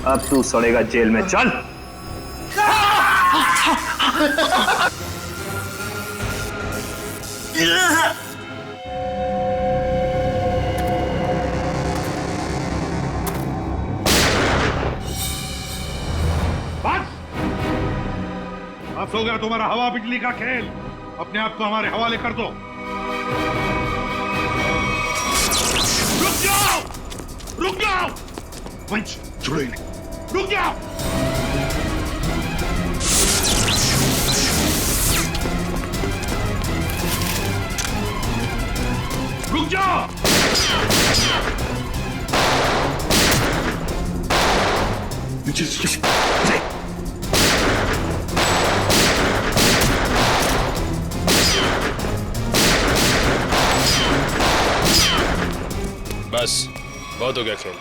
अब तू सड़ेगा जेल में। चल। बस हो गया तुम्हारा हवा बिजली का खेल। अपने आप को हमारे हवाले कर दो। रुक जाओ, रुक जाओ। वंश छोड़ो इन्हें, रुक जाओ। रुक जाओ। बस बहुत हो गया खेल।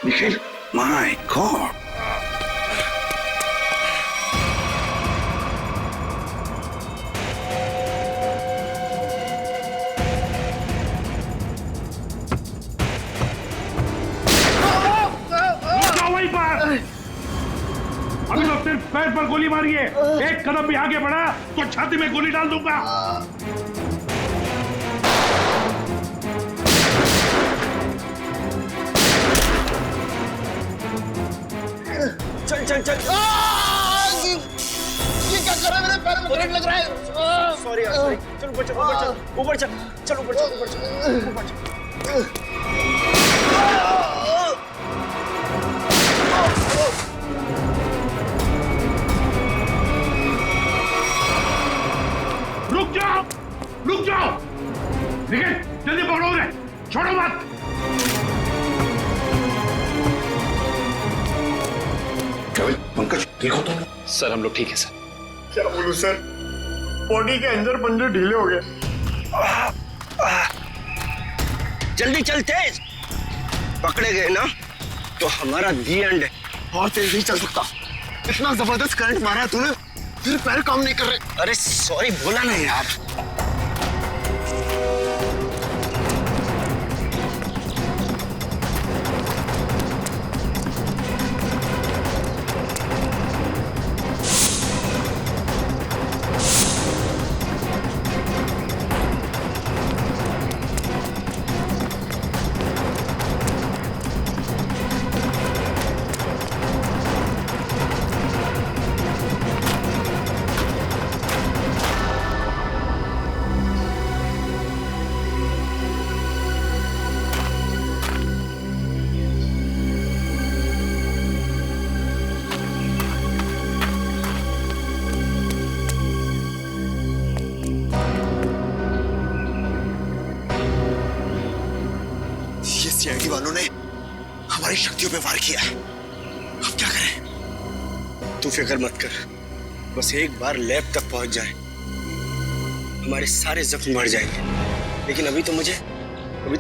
Nikhil, my God. अभी तो सिर्फ पैर पर गोली मारी है। एक कदम भी आगे बढ़ा तो छाती में गोली डाल दूंगा। चल चल चल। ये क्या कर रहा है? मेरे पैर में करंट लग रहा है। सॉरी यार, सॉरी। चल ऊपर चल, ऊपर चल, ऊपर चल, चल ऊपर चल, ऊपर चल, ऊपर चल। रुक जाओ, रुक जाओ। निखिल जल्दी पकड़ो उन्हें, छोड़ो मत। पंकज देखो तुम। सर हम लोग ठीक है सर। क्या बोलूं सर, बॉडी के अंदर पंजे ढीले हो गए। जल्दी चल, तेज। पकड़े गए ना तो हमारा दी एंड है। और तेज नहीं चल सकता। इतना जबरदस्त करंट मारा तूने, फिर पैर काम नहीं कर रहे। अरे सॉरी बोला नहीं यार। सीआईडी वालों ने हमारी शक्तियों पे वार किया है। अब क्या करें? तू फिक्र मत कर, बस एक बार लैब तक पहुंच जाए, हमारे सारे जख्म मर जाएंगे। लेकिन अभी तो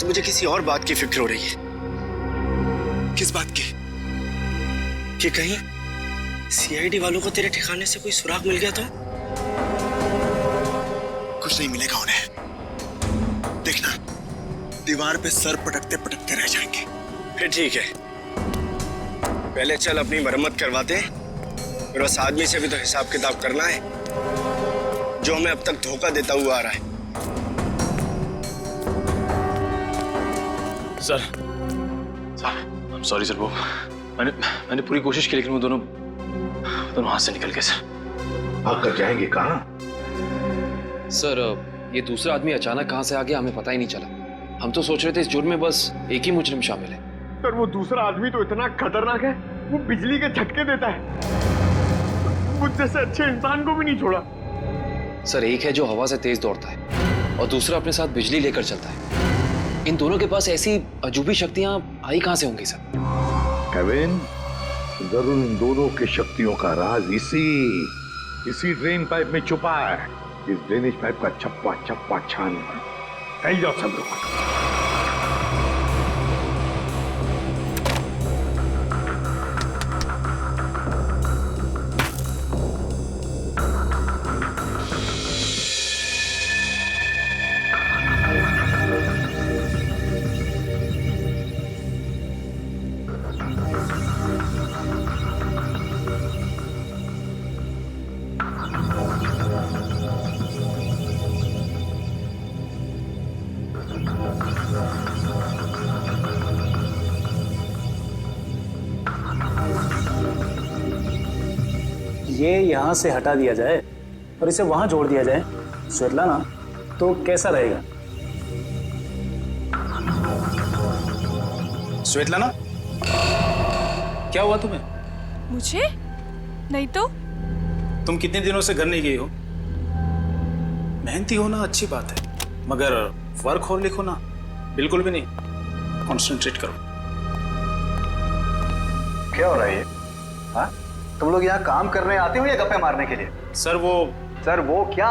मुझे किसी और बात की फिक्र हो रही है। किस बात की? कि कहीं सीआईडी वालों को तेरे ठिकाने से कोई सुराग मिल गया तो? कुछ नहीं मिलेगा उन्हें। देखना, दीवार पे सर पटकते पटकते रह जाएंगे। फिर ठीक है, पहले चल अपनी मरम्मत करवाते हैं। फिर उस आदमी से भी तो हिसाब किताब करना है जो हमें अब तक धोखा देता हुआ आ रहा है। सर सॉरी सर, वो मैंने पूरी कोशिश की लेकिन वो दोनों हाथ से निकल गए सर। आप कर जाएंगे कहाँ? सर ये दूसरा आदमी अचानक कहां से आ गया हमें पता ही नहीं चला। हम तो सोच रहे थे इस जुर्म में बस एक ही मुजरिम शामिल है। सर वो दूसरा आदमी तो इतना खतरनाक है, वो बिजली के झटके देता है। मुझ जैसे अच्छे इंसान को भी नहीं छोड़ा। सर एक है जो हवा से तेज दौड़ता है और दूसरा अपने साथ बिजली लेकर चलता है। इन दोनों के पास ऐसी अजूबी शक्तियां आई कहां से होंगी सर? केविन, जरूर इन दोनों की शक्तियों का राज इसी ड्रेन पाइप में छुपा है। इस ड्रेनेज पाइप का छप्पा छप्पा छान फैल जाओ सब लोग। ये यहाँ से हटा दिया जाए और इसे वहां जोड़ दिया जाए स्वेतलाना, तो कैसा रहेगा? स्वेतलाना, क्या हुआ तुम्हें? मुझे? नहीं तो। तुम कितने दिनों से घर नहीं गई हो? मेहनती होना अच्छी बात है, मगर वर्क और लिखो ना, बिल्कुल भी नहीं। कॉन्सेंट्रेट करो। क्या हो रहा है ये? हाँ? तुम लोग यहाँ काम करने आते हो या गप्पे मारने के लिए? सर वो क्या?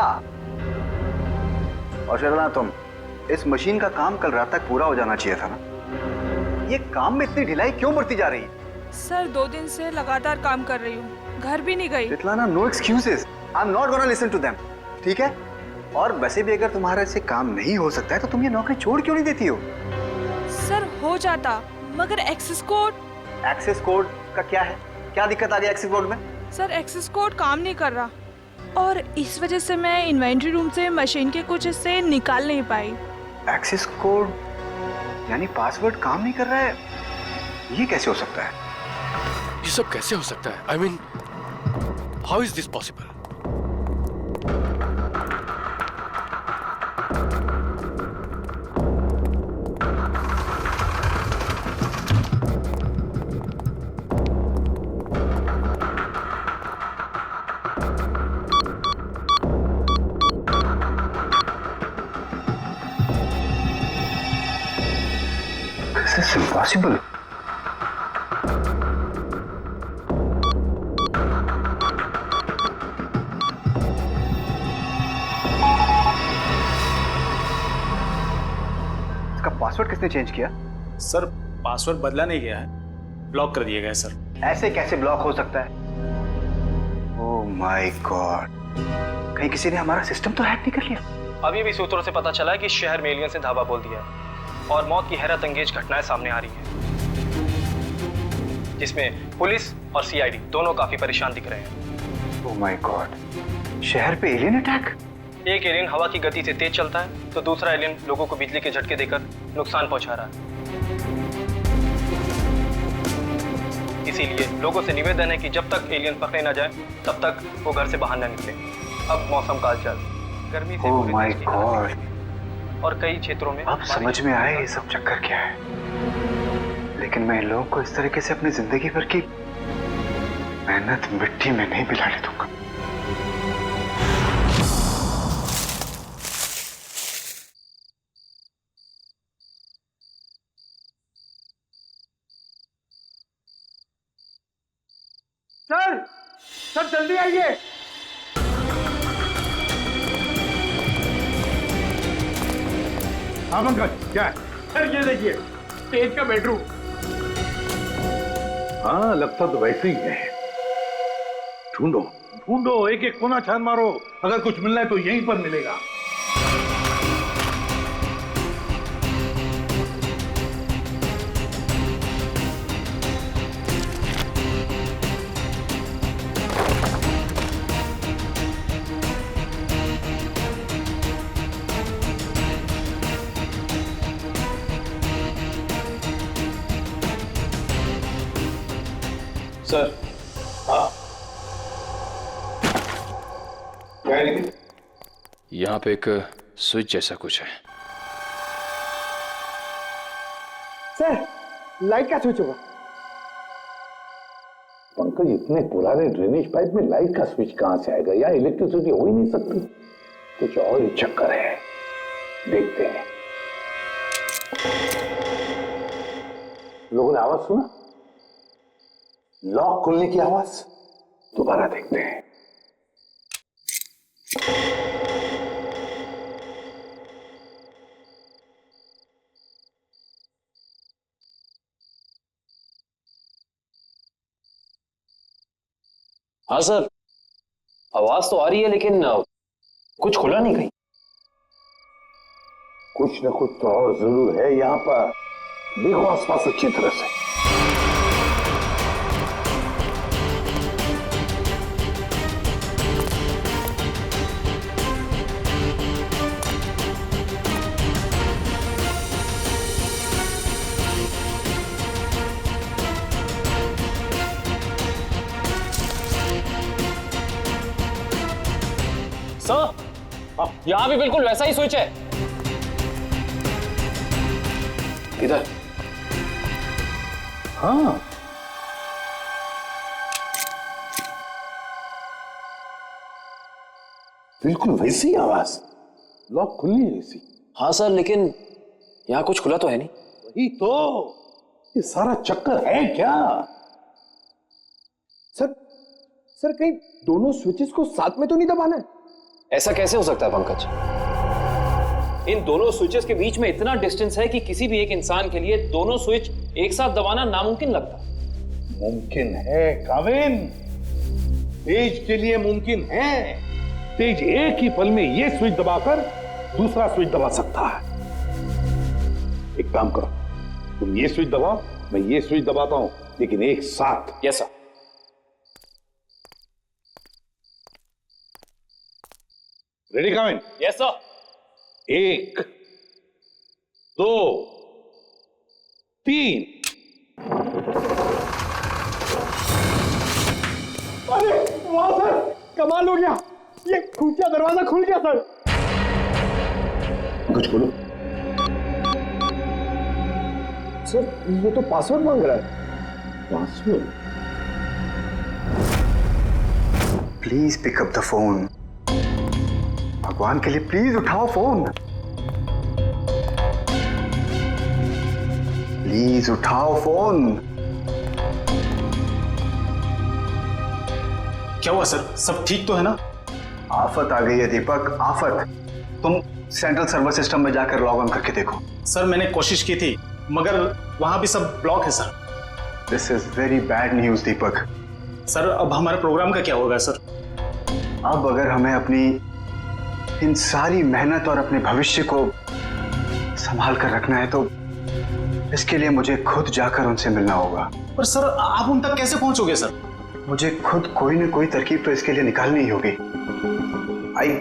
और शर्ला, तुम इस मशीन का काम कल रात तक पूरा हो जाना चाहिए था ना। ये काम में इतनी ढिलाई क्यों बढ़ती जा रही है? सर 2 दिन से लगातार काम कर रही हूँ, घर भी नहीं गई। Svetlana, no excuses. I am not gonna listen to them. ठीक है? और वैसे भी अगर तुम्हारे से काम नहीं हो सकता है तो तुम ये नौकरी छोड़ क्यों नहीं देती हो? सर हो जाता, मगर एक्सेस कोड। एक्सेस कोड का क्या है? क्या दिक्कत आ गई एक्सेस कोड में? सर एक्सेस कोड काम नहीं कर रहा और इस वजह से मैं इन्वेंट्री रूम से मशीन के कुछ हिस्से निकाल नहीं पाई। एक्सेस कोड यानी पासवर्ड काम नहीं कर रहा है? ये कैसे हो सकता है? ये सब कैसे हो सकता है? I mean, how is this possible? This is impossible. इसका पासवर्ड किसने चेंज किया? सर, पासवर्ड बदला नहीं गया है, ब्लॉक कर दिया गया है सर। ऐसे कैसे ब्लॉक हो सकता है? ओह माय गॉड, कहीं किसी ने हमारा सिस्टम तो हैक नहीं कर लिया? अभी भी सूत्रों से पता चला है कि शहर में एलियंस ने धावा बोल दिया है और मौत की हैरत अंगेज घटनाएं सामने आ रही हैं, जिसमें पुलिस और सीआईडी दोनों काफी परेशान दिख रहे हैं। ओह माय गॉड, शहर पे एलियन अटैक? एक एलियन हवा की गति से तेज चलता है तो दूसरा एलियन लोगों को बिजली के झटके देकर नुकसान पहुंचा रहा है। इसीलिए लोगों से निवेदन है कि जब तक एलियन पकड़े न जाए तब तक वो घर से बाहर न निकले। अब मौसम का हालचाल गर्मी से ओह माय गॉड, और कई क्षेत्रों में अब समझ में आया ये सब चक्कर क्या है। लेकिन मैं इन लोगों को इस तरीके से अपनी जिंदगी भर की मेहनत मिट्टी में नहीं मिलाने दूंगा। सर जल्दी आइए। हाँ पंकज, क्या है? सर ये देखिए, तेज का बेडरूम। हाँ, लगता तो वैसे ही है। ढूंढो ढूंढो, एक एक कोना छान मारो, अगर कुछ मिलना है तो यहीं पर मिलेगा। सर, यहाँ पे एक स्विच जैसा कुछ है। सर, लाइट का स्विच होगा। पंकज, इतने पुराने ड्रेनेज पाइप में लाइट का स्विच कहां से आएगा? या इलेक्ट्रिसिटी हो ही नहीं सकती। कुछ और ही चक्कर है, देखते हैं। लोगों ने आवाज सुना? लॉक खुलने की आवाज। दोबारा देखते हैं। हाँ सर, आवाज तो आ रही है लेकिन कुछ खुला नहीं कहीं। कुछ न कुछ तो और जरूर है यहाँ पर। देखो आसपास अच्छी तरह से। यहाँ भी बिल्कुल वैसा ही स्विच है। इधर। हाँ, बिल्कुल वैसी आवाज, लॉक खुली है इसी। हाँ सर, लेकिन यहाँ कुछ खुला तो है नहीं। वही तो, ये सारा चक्कर है क्या? सर कहीं दोनों स्विचेस को साथ में तो नहीं दबाना है? ऐसा कैसे हो सकता है पंकज? इन दोनों स्विचेस के बीच में इतना डिस्टेंस है कि किसी भी एक इंसान के लिए दोनों स्विच एक साथ दबाना नामुमकिन लगता है। मुमकिन है काविन, तेज के लिए मुमकिन है। तेज एक ही पल में ये स्विच दबाकर दूसरा स्विच दबा सकता है। एक काम करो, तुम ये स्विच दबाओ, मैं ये स्विच दबाता हूं, लेकिन एक साथ। Yes sir. Ready Kavin? Yes sir. 1 2 3। अरे वाह सर, कमाल हो गया, ये खुफिया दरवाजा खुल गया सर। कुछ बोलो सर, ये तो पासवर्ड मांग रहा है। Password? Please pick up the phone. भगवान के लिए प्लीज उठाओ फोन, प्लीज उठाओ फोन। क्या हुआ सर, सब ठीक तो है ना? आफत आ गई है दीपक, आफत। तुम सेंट्रल सर्वर सिस्टम में जाकर लॉग ऑन करके देखो। सर मैंने कोशिश की थी, मगर वहां भी सब ब्लॉक है sir. This is very bad news Deepak. Sir अब हमारे प्रोग्राम का क्या होगा सर? अब अगर हमें अपनी इन सारी मेहनत और अपने भविष्य को संभाल कर रखना है तो इसके लिए मुझे खुद जाकर उनसे मिलना होगा। पर सर आप उन तक कैसे पहुंचोगे सर? मुझे खुद कोई ना कोई तरकीब तो इसके लिए निकालनी ही होगी। आई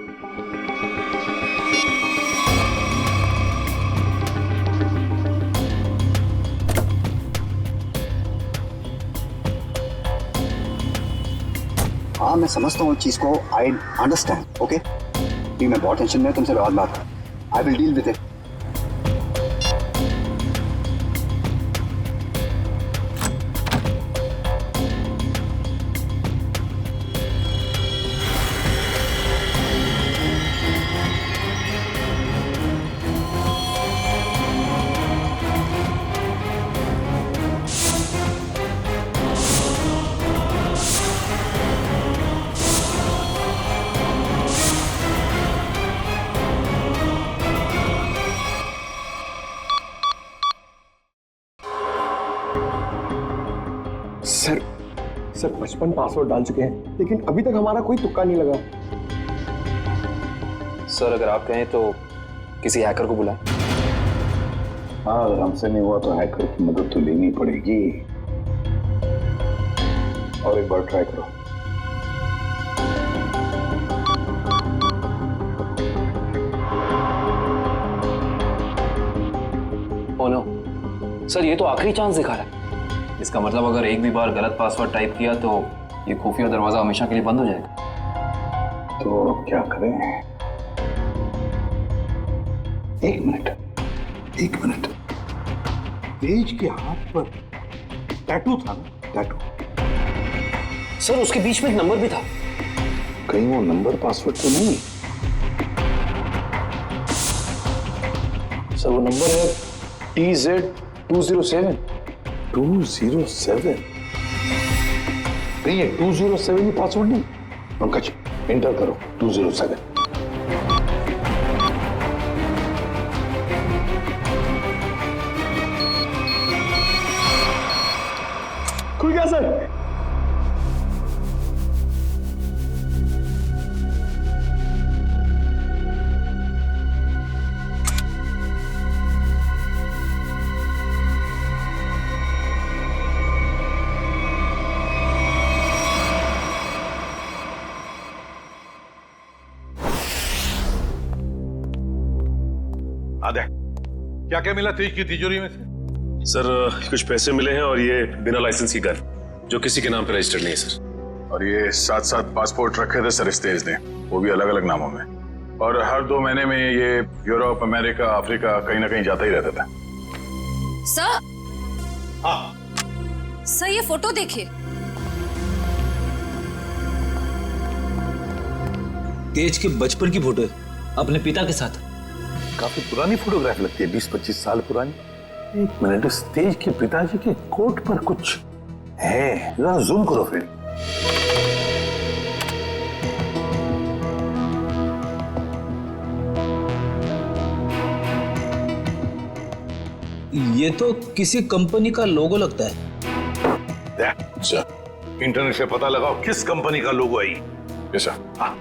हाँ, मैं समझता हूँ इस चीज को। I understand. ओके, मैं बहुत टेंशन में, तुमसे बाद बात। I will deal with it. Sir 55 password डाल चुके हैं, लेकिन अभी तक हमारा कोई तुक्का नहीं लगा। सर अगर आप कहें तो किसी हैकर को बुलाएं। हाँ, अगर हमसे नहीं हुआ तो हैकर की मदद तो लेनी पड़ेगी। और एक बार ट्राई करो। ओ नो सर, ये तो आखिरी चांस दिखा रहा है। इसका मतलब अगर एक भी बार गलत पासवर्ड टाइप किया तो ये खुफिया दरवाजा हमेशा के लिए बंद हो जाएगा। तो अब क्या करें? एक मिनट। तेज के हाथ पर टैटू था ना? टैटू। सर उसके बीच में एक नंबर भी था। कहीं वो नंबर पासवर्ड तो नहीं? सर वो नंबर है TZ207। 207? नहीं, ये 207 ही पासवर्ड नहीं। पंकज एंटर करो 207। खुल गया सर। आदे, क्या क्या मिला तेज की तिजोरी में से? सर कुछ पैसे मिले हैं और ये बिना लाइसेंस की गन जो किसी के नाम पे रजिस्टर्ड नहीं है सर। और ये 7 पासपोर्ट रखे थे सर इस तेज ने, वो भी अलग अलग नामों में। और हर 2 महीने में ये यूरोप, अमेरिका, अफ्रीका कहीं ना कहीं जाता ही रहता था। सर, हाँ सर ये फोटो देखिए। तेज के बचपन की फोटो है अपने पिता के साथ। काफी पुरानी फोटोग्राफ लगती है, 20-25 साल पुरानी। एक मिनट, इस तेज के पिताजी के कोट पर कुछ है, जरा जूम करो फिर। ये तो किसी कंपनी का लोगो लगता है। इंटरनेट से पता लगाओ किस कंपनी का लोगो है ये। ऐसा? हाँ।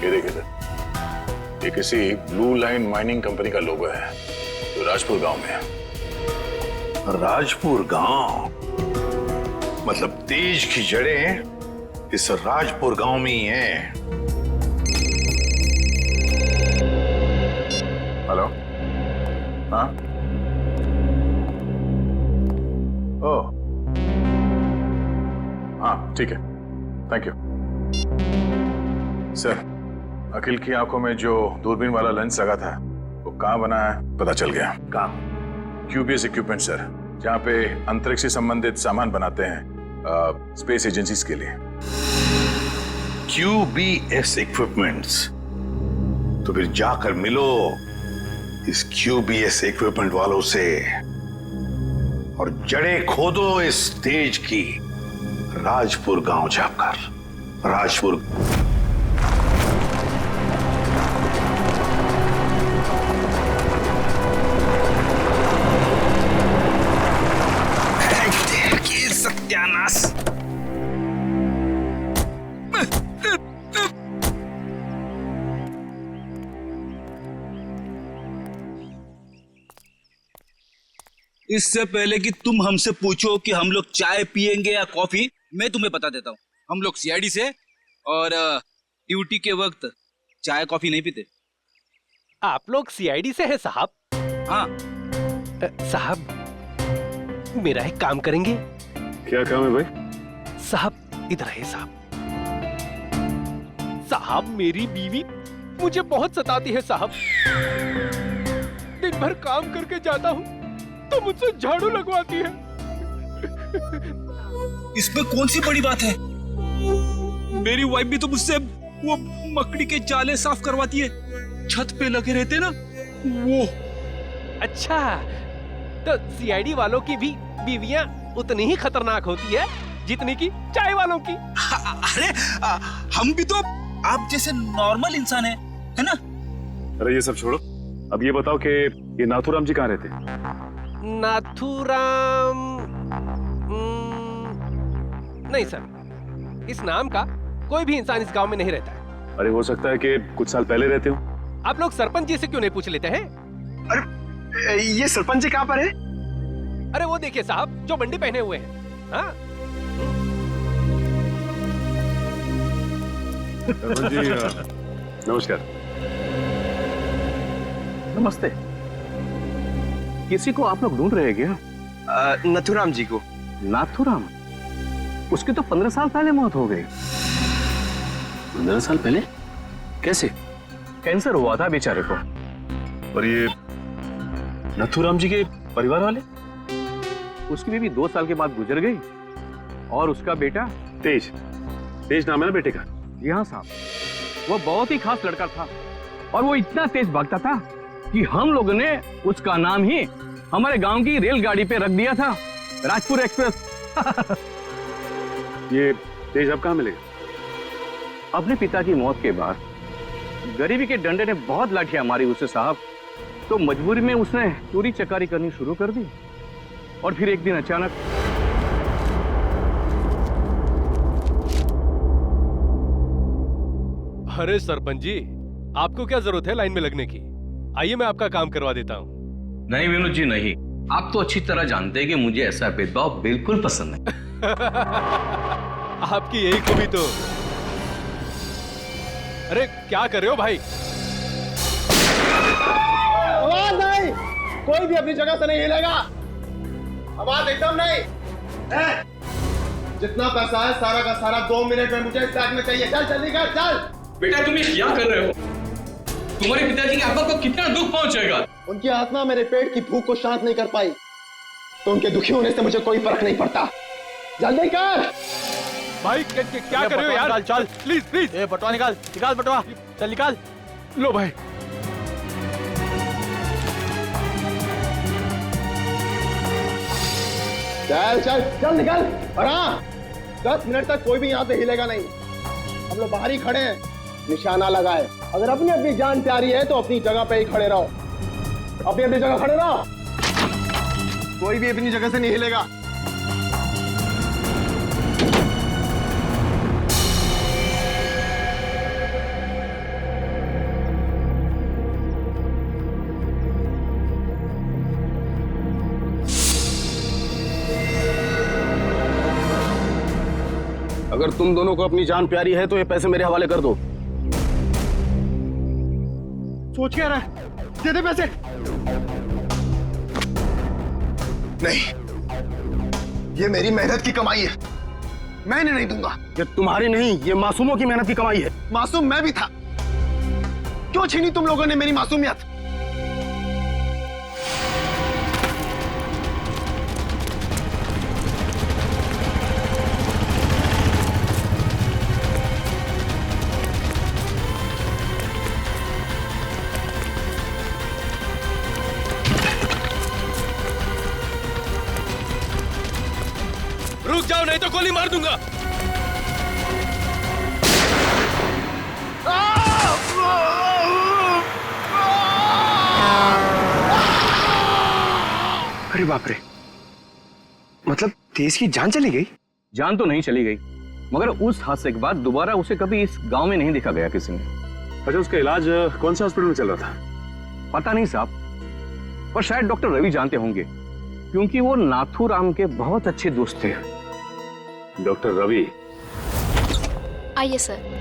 ये देखिए, ये किसी ब्लू लाइन माइनिंग कंपनी का लोगो है जो राजपुर गांव में है। राजपुर गांव मतलब तेज की जड़ें इस राजपुर गांव में ही हैं। हेलो, हाँ, ओह, हाँ ठीक है, थैंक यू। सर, अखिल की आंखों में जो दूरबीन वाला लेंस लगा था वो कहाँ बना है पता चल गया। कहाँ? QBS इक्विपमेंट सर, जहाँ पे अंतरिक्ष से संबंधित सामान बनाते हैं स्पेस एजेंसीज के लिए। QBS equipments? तो फिर जाकर मिलो इस QBS इक्विपमेंट वालों से और जड़ें खोदो इस तेज की राजपुर गांव जाकर। राजपुर सत्यानाश। इससे पहले कि तुम हमसे पूछो कि हम लोग चाय पियेंगे या कॉफी, मैं तुम्हें बता देता हूँ, हम लोग CID से और ड्यूटी के वक्त चाय कॉफी नहीं पीते। आप लोग CID से हैं साहब? हाँ। साहब, मेरा एक काम करेंगे? क्या काम है भाई? साहब इधर है साहब। साहब मेरी बीवी मुझे बहुत सताती है साहब। दिन भर काम करके जाता हूँ तो मुझसे झाड़ू लगवाती है। इसमें कौन सी बड़ी बात है? मेरी वाइफ भी तो मुझसे वो मकड़ी के जाले साफ करवाती है, छत पे लगे रहते ना वो। अच्छा, तो CID वालों की भी बीवियां उतनी ही खतरनाक होती है जितनी की चाय वालों की। अरे हम भी तो आप जैसे नॉर्मल इंसान है ना? अरे ये सब छोड़ो, अब ये बताओ कि ये नाथूराम जी कहाँ रहते हैं? नाथूराम नहीं सर, इस नाम का कोई भी इंसान इस गांव में नहीं रहता है। अरे हो सकता है कि कुछ साल पहले रहते हो। आप लोग सरपंच जी से क्यों नहीं पूछ लेते हैं? अरे ये सरपंच जी कहाँ पर है? अरे वो देखिए साहब, जो बंडी पहने हुए हैं। हाँ? जी नमस्कार। नमस्ते। किसी को आप लोग ढूंढ रहे हैं क्या? नथुराम जी को। नाथुराम? उसकी तो 15 साल पहले मौत हो गई। 15 साल पहले? कैसे? कैंसर हुआ था बेचारे को। और ये नथुराम जी के परिवार वाले? उसकी बीवी 2 साल के बाद गुजर गई और उसका बेटा तेज नाम है ना बेटे का? जी हाँ साहब, वो बहुत ही खास लड़का था और वो इतना तेज भागता था कि हम लोगों ने उसका नाम ही हमारे गांव की रेलगाड़ी पे रख दिया था, राजपुर एक्सप्रेस। ये तेज अब कहाँ मिलेगा? अपने पिता की मौत के बाद गरीबी के डंडे ने बहुत लाठियां मारी उसे साहब, तो मजबूरी में उसने चोरी चकारी करनी शुरू कर दी और फिर एक दिन अचानक अरे सरपंच जी, आपको क्या जरूरत है लाइन में लगने की? आइए मैं आपका काम करवा देता हूँ। नहीं विनोद जी नहीं, आप तो अच्छी तरह जानते हैं कि मुझे ऐसा भेदभाव बिल्कुल पसंद है। आपकी यही खूबी तो। अरे क्या कर रहे हो भाई? आवाज नहीं, कोई भी अपनी जगह से नहीं हिलेगा। आवाज एकदम नहीं। जितना पैसा है सारा का सारा 2 मिनट में मुझे इस बैग में चाहिए। चल जल्दी कर, चल। बेटा तुम ये क्या कर रहे हो? तुम्हारे पिताजी की आत्मा को कितना दुख पहुंचेगा? उनकी आत्मा मेरे पेट की भूख को शांत नहीं कर पाई, तो उनके दुखी होने से मुझे कोई फर्क नहीं पड़ता। जल्दी कर भाई। क्या कर रहे हो यार? चल प्लीज प्लीज। ये बटवा निकाल, निकाल बटवा, चल निकाल। लो भाई। चल चल चल निकल। और हाँ, 10 मिनट तक कोई भी यहाँ से हिलेगा नहीं। हम लोग बाहर ही खड़े हैं, निशाना लगाए। अगर अपनी अपनी जान प्यारी है तो अपनी जगह पे ही खड़े रहो, अपनी अपनी जगह खड़े रहो। कोई भी अपनी जगह से नहीं हिलेगा। अगर तुम दोनों को अपनी जान प्यारी है तो ये पैसे मेरे हवाले कर दो। सोच क्या रहा है? दे दे पैसे। नहीं, ये मेरी मेहनत की कमाई है, मैं इन्हें नहीं दूंगा। ये तुम्हारी नहीं, ये मासूमों की मेहनत की कमाई है। मासूम मैं भी था, क्यों छीनी तुम लोगों ने मेरी मासूमियत? रुक जाओ नहीं तो गोली मार दूंगा। अरे बाप रे, मतलब तेज की जान चली गई? जान तो नहीं चली गई, मगर उस हादसे के बाद दोबारा उसे कभी इस गांव में नहीं देखा गया किसी ने। अच्छा, उसका इलाज कौन से हॉस्पिटल में चल रहा था? पता नहीं साहब, पर शायद डॉक्टर रवि जानते होंगे, क्योंकि वो नाथूराम के बहुत अच्छे दोस्त थे। डॉक्टर रवि? आइए सर।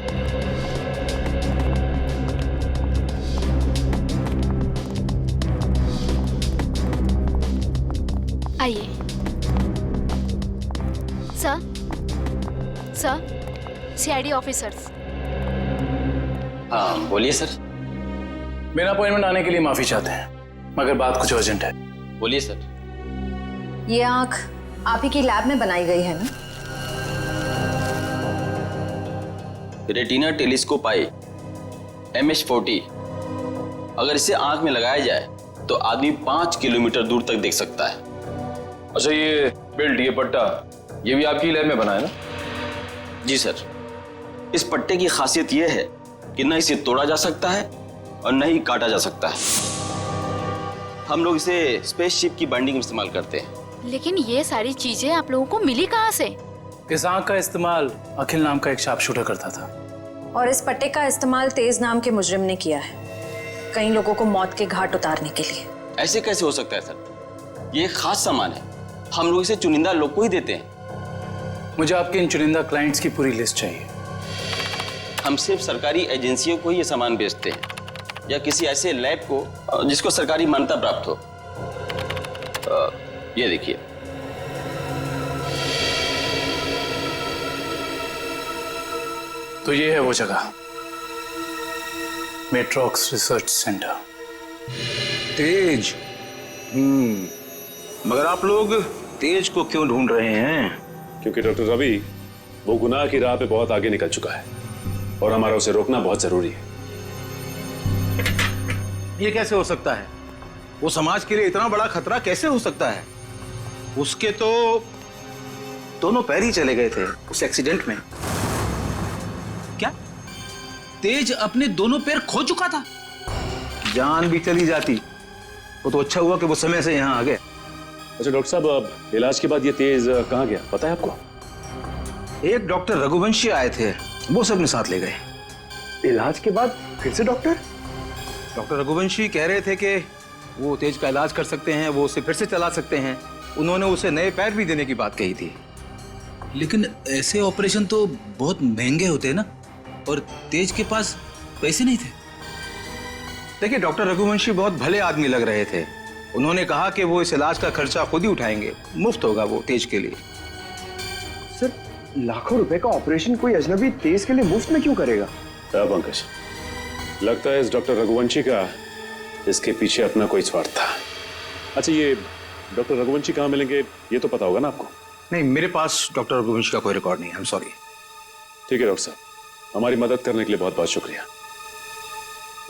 आइए सर। Sir, CID officers. हाँ बोलिए सर। मेरा अपॉइंटमेंट आने के लिए माफी चाहते हैं, मगर बात कुछ अर्जेंट है। बोलिए सर। ये आंख आप ही की लैब में बनाई गई है ना? रेटिना टेलीस्कोप आई MH40, अगर इसे आंख में लगाया जाए तो आदमी 5 किलोमीटर दूर तक देख सकता है। अच्छा, ये बेल्ट, ये पट्टा, ये भी आपकी लैब में बना है ना? जी सर। इस पट्टे की खासियत यह है कि न इसे तोड़ा जा सकता है और न ही काटा जा सकता है। हम लोग इसे स्पेसशिप की बाइंडिंग में इस्तेमाल करते हैं। लेकिन ये सारी चीजें आप लोगों को मिली कहाँ से? इस आंख का इस्तेमाल अखिल नाम का एक शार्प शूटर करता था, और इस पट्टे का इस्तेमाल तेज नाम के मुजरिम ने किया है, कई लोगों को मौत के घाट उतारने के लिए। ऐसे कैसे हो सकता है सर? ये एक खास सामान है, हम लोग इसे चुनिंदा लोग को ही देते हैं। मुझे आपके इन चुनिंदा क्लाइंट्स की पूरी लिस्ट चाहिए। हम सिर्फ सरकारी एजेंसियों को ही ये सामान बेचते हैं, या किसी ऐसे लैब को जिसको सरकारी मान्यता प्राप्त हो। ये देखिए, तो ये है वो जगह, मेट्रॉक्स रिसर्च सेंटर। तेज? मगर आप लोग तेज को क्यों ढूंढ रहे हैं? क्योंकि डॉक्टर रवि वो गुनाह की राह पे बहुत आगे निकल चुका है और हमारा उसे रोकना बहुत जरूरी है। ये कैसे हो सकता है? वो समाज के लिए इतना बड़ा खतरा कैसे हो सकता है? उसके तो दोनों पैर ही चले गए थे उस एक्सीडेंट में। क्या तेज अपने दोनों पैर खो चुका था? जान भी चली जाती वो तो अच्छा हुआ कि वो समय से यहाँ आ गए। अच्छा डॉक्टर साहब, अब इलाज के बाद ये तेज कहाँ गया पता है आपको? एक डॉक्टर रघुवंशी आए थे, वो सब अपने साथ ले गए। इलाज के बाद फिर से डॉक्टर रघुवंशी कह रहे थे कि वो तेज का इलाज कर सकते हैं, वो उसे फिर से चला सकते हैं। उन्होंने उसे नए पैर भी देने की बात कही थी। लेकिन ऐसे ऑपरेशन तो बहुत महंगे होते हैं ना, और तेज के पास पैसे नहीं थे। देखिए, डॉक्टर रघुवंशी बहुत भले आदमी लग रहे थे। उन्होंने कहा कि वो इस इलाज का खर्चा खुद ही उठाएंगे, मुफ्त होगा वो तेज के लिए। सर, लाखों रुपए का ऑपरेशन कोई अजनबी तेज के लिए मुफ्त में क्यों करेगा? पंकज, लगता है इस डॉक्टर रघुवंशी का इसके पीछे अपना कोई स्वार्थ था। अच्छा, ये डॉक्टर रघुवंशी कहाँ मिलेंगे ये तो पता होगा ना आपको? नहीं, मेरे पास डॉक्टर रघुवंशी का कोई रिकॉर्ड नहीं है। I am sorry. ठीक है डॉक्टर साहब, हमारी मदद करने के लिए बहुत बहुत शुक्रिया।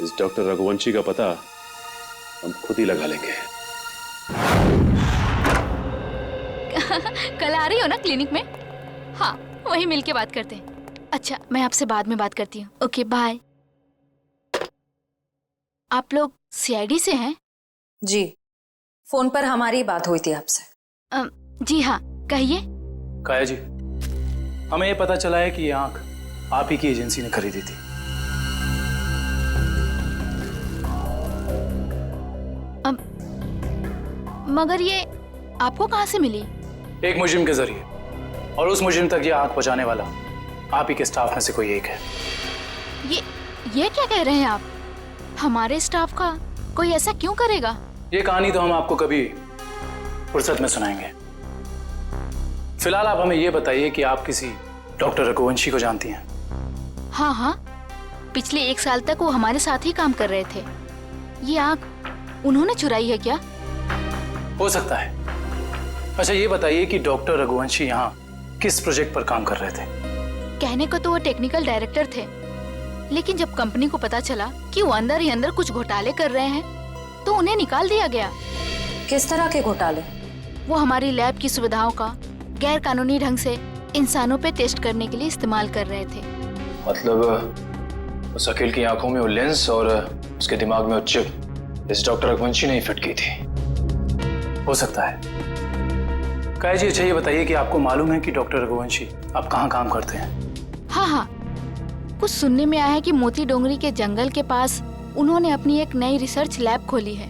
इस डॉक्टर रघुवंशी का पता हम खुद ही लगा लेंगे। कल आ रही हो ना क्लिनिक में? हाँ, वहीं मिलके बात करते हैं। अच्छा, मैं आपसे बाद में बात करती हूँ। Okay, bye. आप लोग सीआईडी से हैं? जी, फोन पर हमारी बात हुई थी आपसे। जी हाँ, कहिए। काया जी, हमें ये पता चला है कि ये आंख आप ही की एजेंसी ने खरीदी थी। मगर ये आपको कहाँ से मिली? एक मुजरिम के जरिए, और उस मुजरिम तक ये आंख पहुंचाने वाला आप ही के स्टाफ में से कोई एक है। ये क्या कह रहे हैं आप? हमारे स्टाफ का कोई ऐसा क्यों करेगा? ये कहानी तो हम आपको कभी फुर्सत में सुनाएंगे। फिलहाल आप हमें ये बताइए कि आप किसी डॉक्टर रघुवंशी को जानती हैं? हाँ हाँ, पिछले 1 साल तक वो हमारे साथ ही काम कर रहे थे। ये आंख उन्होंने चुराई है क्या? हो सकता है। अच्छा, ये बताइए कि डॉक्टर रघुवंशी यहाँ किस प्रोजेक्ट पर काम कर रहे थे? कहने को तो वो टेक्निकल डायरेक्टर थे, लेकिन जब कंपनी को पता चला कि वो अंदर ही अंदर कुछ घोटाले कर रहे हैं तो उन्हें निकाल दिया गया। किस तरह के घोटाले? वो हमारी लैब की सुविधाओं का गैर कानूनी ढंग से इंसानों पे टेस्ट करने के लिए इस्तेमाल कर रहे थे। मतलब उस अकील की आंखों में वो लेंस और उसके दिमाग में वो चिप इस डॉक्टर रघुवंशी ने ही फिट की थी। हो सकता है। काया जी, अच्छा ये बताइए कि आपको मालूम है कि डॉक्टर रघुवंशी अब कहाँ काम करते हैं? हाँ हाँ, कुछ सुनने में आया है कि मोती डोंगरी के जंगल के पास उन्होंने अपनी एक नई रिसर्च लैब खोली है।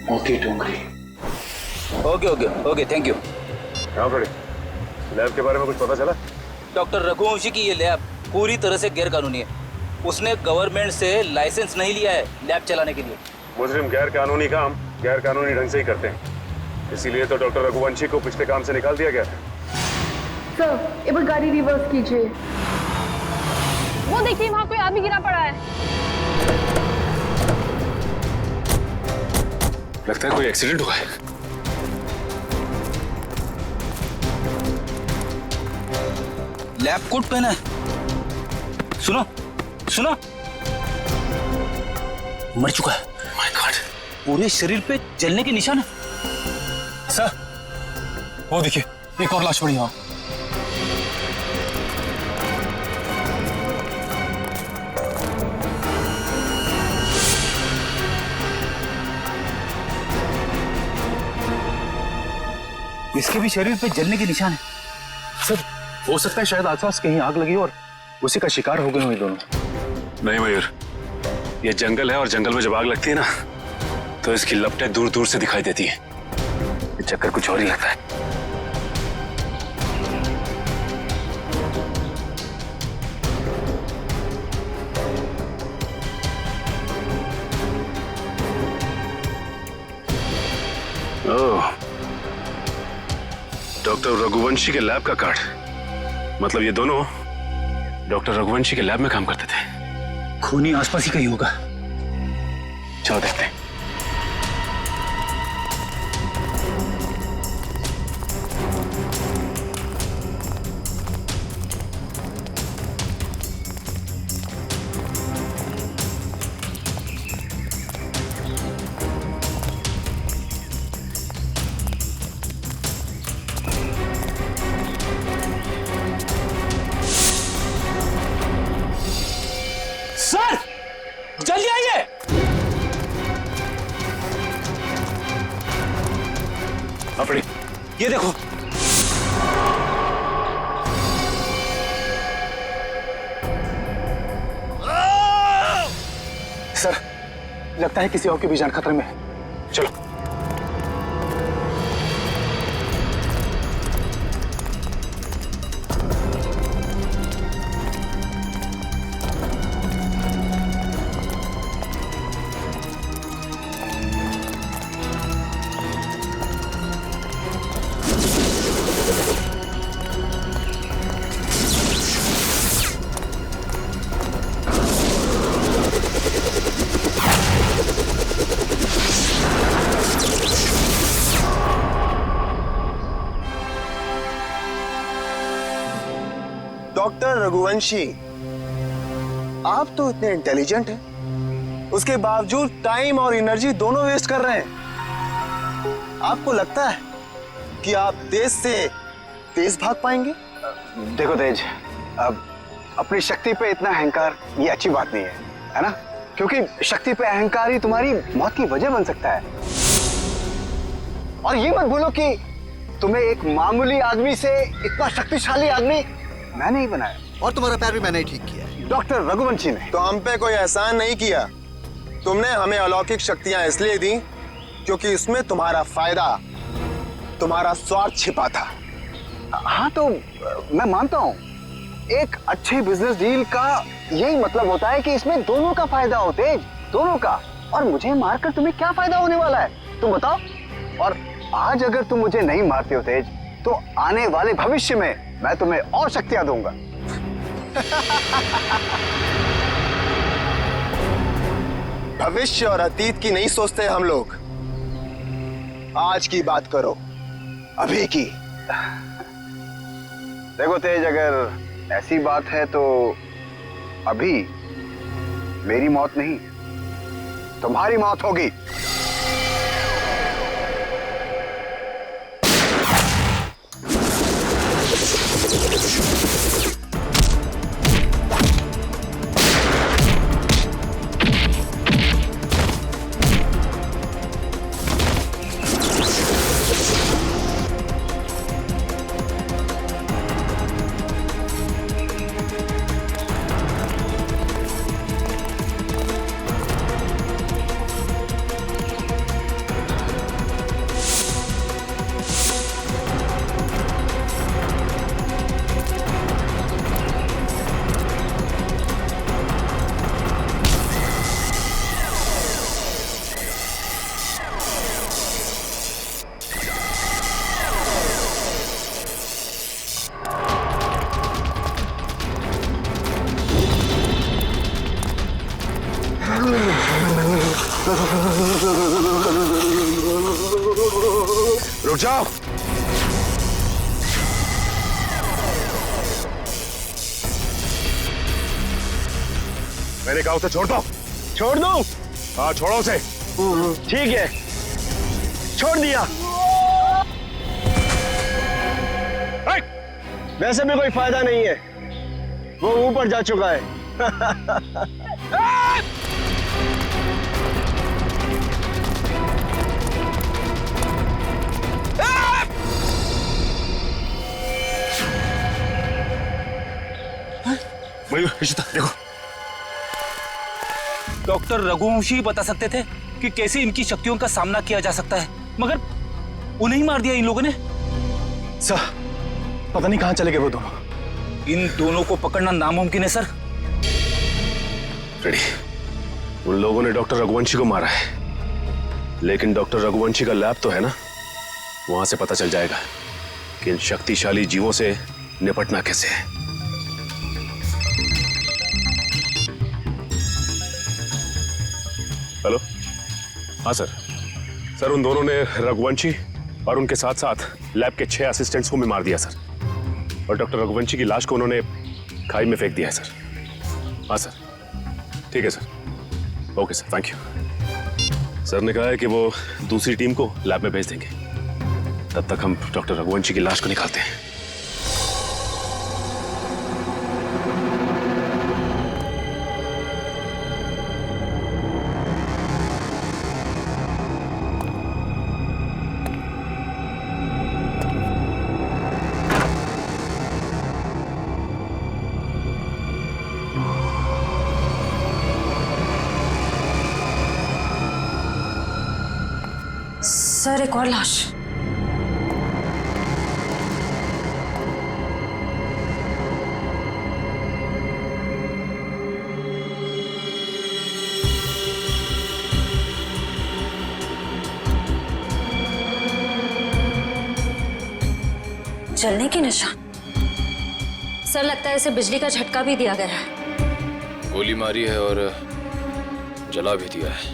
Moti Dongri. Okay okay okay, thank you. हाँ बड़े, लैब के बारे में कुछ पता चला? डॉक्टर रघुवंशी की ये लैब पूरी तरह से गैर कानूनी है। उसने गवर्नमेंट से लाइसेंस नहीं लिया है लैब चलाने के लिए। मुजरिम गैर कानूनी काम गैर कानूनी ढंग से ही करते हैं, इसीलिए तो डॉक्टर रघुवंशी को पिछले काम से निकाल दिया गया था। सर, एक बार गाड़ी रिवर्स कीजिए। वो देखिए, वहाँ कोई आदमी गिरा पड़ा है। लगता है कोई एक्सीडेंट हुआ है। लैब कोट पहना है। सुनो सुनो, मर चुका है। माय गॉड, पूरे शरीर पे जलने के निशान है। सर, वो देखिए, एक और लाश पड़ी वहां। इसके भी शरीर पे जलने के निशान है। सर, हो सकता है शायद आसपास कहीं आग लगी और उसी का शिकार हो गए हुए दोनों। नहीं मयूर, ये जंगल है और जंगल में जब आग लगती है ना तो इसकी लपटें दूर दूर से दिखाई देती हैं। ये चक्कर कुछ और ही लगता है। ओह, डॉक्टर रघुवंशी के लैब का कार्ड। मतलब ये दोनों डॉक्टर रघुवंशी के लैब में काम करते थे। खूनी आसपास ही कहीं होगा। चलो देखते हैं। सर, जल्दी आइए। अपनी ये देखो। सर, लगता है किसी और की भी जान खतरे में है। चलो। डॉक्टर रघुवंशी, आप तो इतने इंटेलिजेंट हैं, उसके बावजूद टाइम और एनर्जी दोनों वेस्ट कर रहे हैं। आपको लगता है कि आप तेज से तेज भाग पाएंगे? देखो तेज, अब अपनी शक्ति पे इतना अहंकार ये अच्छी बात नहीं है ना? क्योंकि शक्ति पे अहंकार ही तुम्हारी मौत की वजह बन सकता है। और ये मत भूलो कि तुम्हें एक मामूली आदमी से इतना शक्तिशाली आदमी मैं नहीं बनाया, और तुम्हारा पैर भी मैंने ही ठीक किया, डॉक्टर रघुवंशी ने। तो हम पे कोई एहसान नहीं किया, तुमने हमें अलौकिक शक्तियां इसलिए दी क्योंकि इसमें तुम्हारा फायदा, तुम्हारा स्वार्थ छिपा था। हाँ तो मैं मानता हूँ, एक अच्छे बिजनेस डील का यही मतलब होता है कि इसमें दोनों का फायदा हो तेज, दोनों का। और मुझे मारकर तुम्हें क्या फायदा होने वाला है तुम बताओ? और आज अगर तुम मुझे नहीं मारते हो तेज, तो आने वाले भविष्य में मैं तुम्हें और शक्तियां दूंगा। भविष्य और अतीत की नहीं सोचते हम लोग, आज की बात करो, अभी की। देखो तेज, अगर ऐसी बात है तो अभी मेरी मौत नहीं, तुम्हारी मौत होगी। रुक जाओ। मैंने कहा उसे छोड़ दो। छोड़ दो? हाँ छोड़ो उसे। ठीक है, छोड़ दिया। वैसे भी कोई फायदा नहीं है, वो ऊपर जा चुका है। देखो, डॉक्टर रघुवंशी बता सकते थे कि कैसे इनकी शक्तियों का सामना किया जा सकता है, मगर उन्हें ही मार दिया इन लोगों ने। सर, पता नहीं कहां चले गए वो दोनों। इन दोनों को पकड़ना नामुमकिन है सर। रेडी, उन लोगों ने डॉक्टर रघुवंशी को मारा है, लेकिन डॉक्टर रघुवंशी का लैब तो है ना, वहां से पता चल जाएगा कि इन शक्तिशाली जीवों से निपटना कैसे है। हेलो, हाँ सर। सर, उन दोनों ने रघुवंशी और उनके साथ साथ लैब के 6 असिस्टेंट्स को भी मार दिया सर, और डॉक्टर रघुवंशी की लाश को उन्होंने खाई में फेंक दिया है सर। हाँ सर, ठीक है sir. Okay sir, thank you. Sir ने कहा है कि वो दूसरी टीम को लैब में भेज देंगे, तब तक हम डॉक्टर रघुवंशी की लाश को निकालते हैं। सर, एक और लाश। जलने के निशान। सर, लगता है इसे बिजली का झटका भी दिया गया है। गोली मारी है और जला भी दिया है।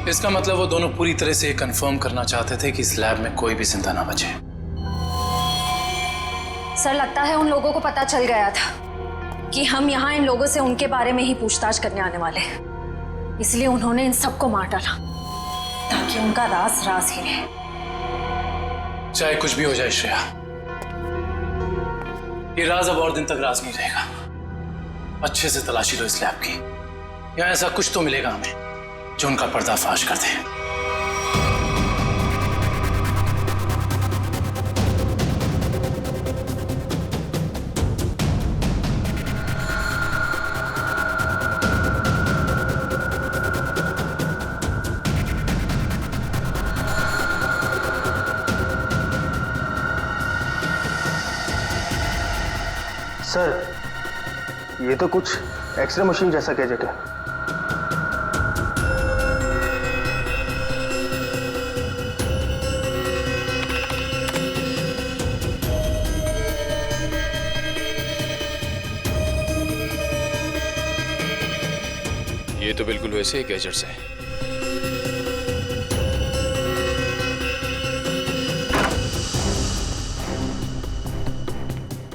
इसका मतलब वो दोनों पूरी तरह से कंफर्म करना चाहते थे कि इस लैब में कोई भी जिंदा ना बचे। सर लगता है उन लोगों को पता चल गया था कि हम यहाँ इन लोगों से उनके बारे में ही पूछताछ करने आने वाले हैं, इसलिए उन्होंने इन सबको मार डाला ताकि उनका राज राज ही रहे। चाहे कुछ भी हो जाए श्रेया, ये राज अब और दिन तक राज नहीं रहेगा। अच्छे से तलाशी लो इस लैब की, या ऐसा कुछ तो मिलेगा हमें जो उनका पर्दाफाश कर दे। सर, ये तो कुछ एक्सरे मशीन जैसा गैजेट है। ये तो बिल्कुल वैसे ही गैजेट्स हैं।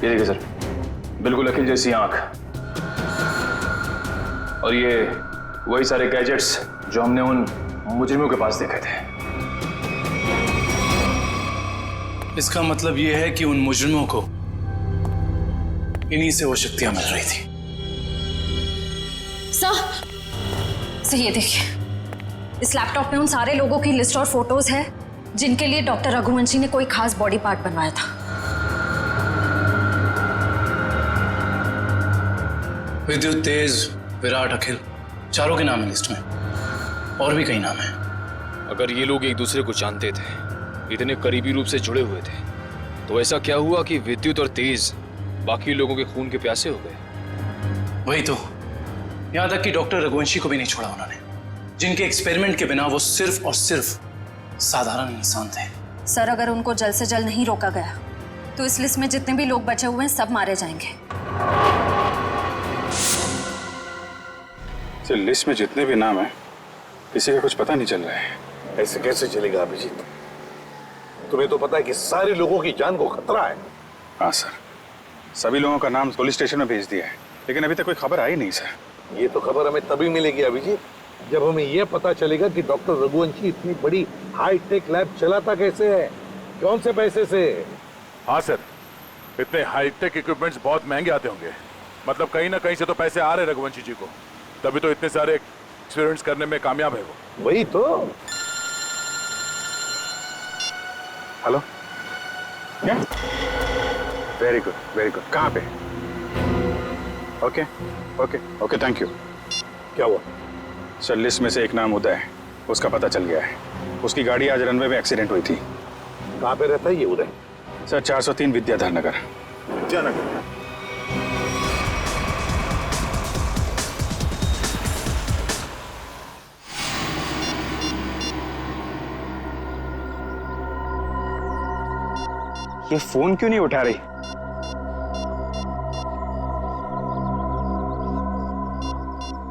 ये देखिए सर, बिल्कुल अखिल जैसी आंख, और ये वही सारे गैजेट्स जो हमने उन मुजरिमों के पास देखे थे। इसका मतलब ये है कि उन मुजरिमों को इन्हीं से वो शक्तियां मिल रही थी। सर ये देखिए, इस लैपटॉप में उन सारे लोगों की लिस्ट और फोटोज है जिनके लिए डॉक्टर रघुवंशी ने कोई खास बॉडी पार्ट बनवाया था। विद्युत, तेज, विराट, अखिल, चारों के नाम है लिस्ट में, और भी कई नाम हैं। अगर ये लोग एक दूसरे को जानते थे, इतने करीबी रूप से जुड़े हुए थे, तो ऐसा क्या हुआ कि विद्युत और तेज बाकी लोगों के खून के प्यासे हो गए? वही तो, यहां तक कि डॉक्टर रघुवंशी को भी नहीं छोड़ा उन्होंने, जिनके एक्सपेरिमेंट के बिना वो सिर्फ और सिर्फ साधारण इंसान थे। सर अगर उनको जल्द से जल्द नहीं रोका गया तो इस लिस्ट में जितने भी लोग बचे हुए हैं सब मारे जाएंगे। सर, लिस्ट में जितने भी नाम हैं, किसी का कुछ पता नहीं चल रहा है। ऐसे कैसे चलेगा अभिजीत? तुम्हें तो पता है कि सारे लोगों की जान को खतरा है। हाँ सर, सभी लोगों का नाम पुलिस स्टेशन में भेज दिया है, लेकिन अभी तक कोई खबर आई नहीं सर। ये तो खबर हमें तभी मिलेगी अभिजीत, जब हमें यह पता चलेगा कि डॉक्टर रघुवंशी इतनी बड़ी हाईटेक लैब चलाता कैसे है, कौन से पैसे से। हाँ सर, इतने हाईटेक इक्विपमेंट्स बहुत महंगे आते होंगे, मतलब कहीं ना कहीं से तो पैसे आ रहे रघुवंशी जी को, तभी तो इतने सारे एक्सपेरिमेंट्स करने में कामयाब है वो। वही तो। हेलो, क्या? Very good, very good. कहाँ पे? Okay okay okay, thank you. क्या हुआ? सर, लिस्ट में से एक नाम उदय है, उसका पता चल गया है। उसकी गाड़ी आज रनवे में एक्सीडेंट हुई थी। कहाँ पे रहता है ये उदय? सर, 403 विद्याधर नगर। विद्यानगर। ये फोन क्यों नहीं उठा रही?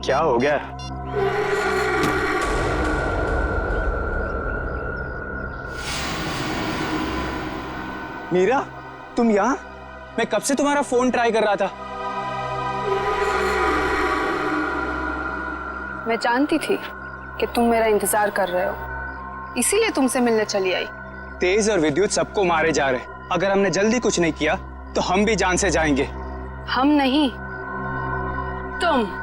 क्या हो गया? मीरा, तुम यहां? मैं कब से तुम्हारा फोन ट्राई कर रहा था। मैं जानती थी कि तुम मेरा इंतजार कर रहे हो, इसीलिए तुमसे मिलने चली आई। तेज और विद्युत सबको मारे जा रहे हैं। अगर हमने जल्दी कुछ नहीं किया तो हम भी जान से जाएंगे। हम नहीं, तुम।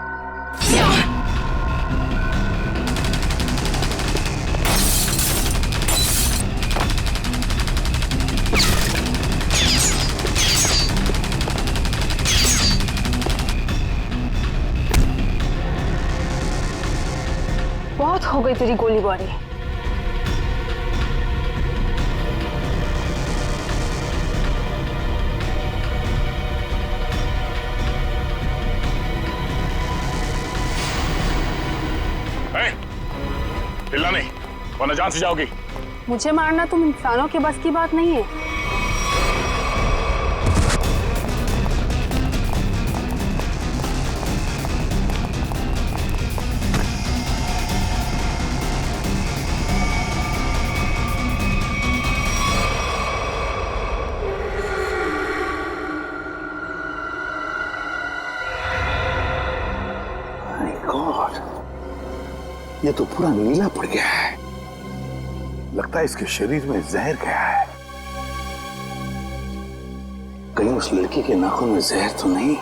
बहुत हो गई तेरी गोलीबारी। हिलना नहीं, वरना जान से जाओगी। मुझे मारना तुम इंसानों के बस की बात नहीं है। ये तो पूरा नीला पड़ गया है। लगता है इसके शरीर में जहर गया है। कहीं उस लड़की के नाखून में जहर तो नहीं?